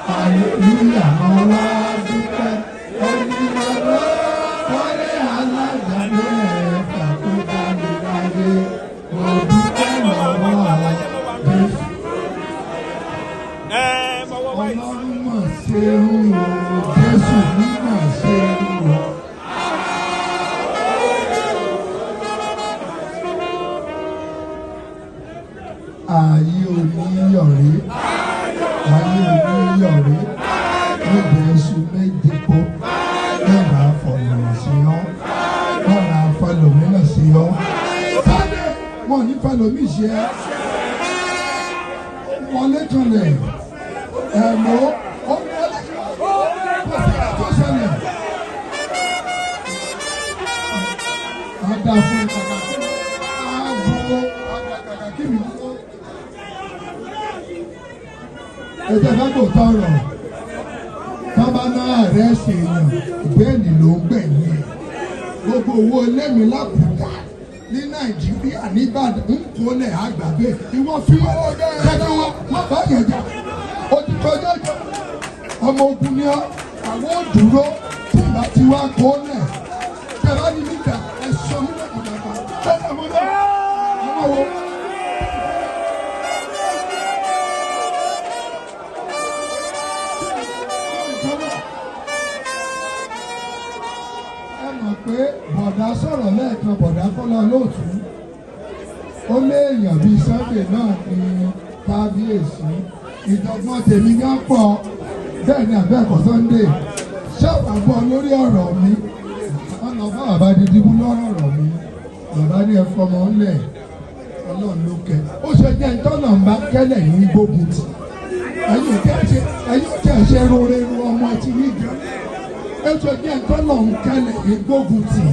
Hallelujah, àwa dúpẹ́ onímọ̀rọ̀ kọ́lé alágbàdo ẹ̀ka tó bá mi láyé. Mo dúpẹ́ lọ́wọ́ Jésù. Ọlọ́run mọ̀ ṣeun o, Jésù ní mọ̀ ṣeun o. Ayé oníyọ̀rí, ayé oníyọ̀rí, níbi ẹ̀sùn méje kó, lọ́la fọlọ́mọ sí ọ́, lọ́la fọlọ́mọ sí ọ́. Sáde, wọ́n ní fọlọ́mọ sí ẹ́. Wọlé kanlẹ̀, ẹ̀mọ́, ó wọlé kanlẹ̀, tó ṣẹlẹ̀. Adá fún ìkàkà, ààbò àgbàkàkà kí mi kú. Ẹ̀jẹ̀ bá kò tọrọ, bàbá náà rẹ̀ ṣèyàn, bẹ́ẹ̀ni ló ń gbẹ̀yìn ẹ̀. Gbogbo owó lẹ́mi lápùtà ní Nàìjíríà nígbàdàn ń kólẹ̀ àgbàgbé. Ìwọ fi owó kẹ́kẹ́ wọn, má bá yẹn jà. O ti kọjá jọ, ọmọ ogun ni ọ́, àwọn ò dúró tí ìgbà tí wá kólẹ̀. Tẹ̀lá ní níta, ẹ̀ṣọ́ mi lẹ́kùn dàgbà. Tẹ́lẹ̀ mọ́ náà, ọmọ wo. Pé bọ̀dá sọ̀rọ̀ lẹ́ẹ̀kan bọ̀dá Kọ́lá Olóòtú ó léèyàn bíi Sunday náà ní kábíyèsí ìdọ́gbọ́n tèmi gán pọ̀ bẹ́ẹ̀ ni àbẹ́ẹ̀kọ́ Sunday ṣàpàbọ̀ lórí ọ̀rọ̀ mi ọ̀nà fún bàbá dídíbú lọ́rọ̀ ọ̀rọ̀ mi bàbá ní ẹ̀fọ́ ọmọ ńlẹ̀ Ọlọ́run ló kẹ́ ó ṣe jẹ́ ìtọ́nà ń bá kẹ́lẹ̀ ní gbógun tì ẹ̀yin ò tẹ́ ṣe rore ọmọ ti ní ìjọ. Ètò ìjẹ́ ìtọ́nà ń kẹ́lẹ̀ ní gbógun tì.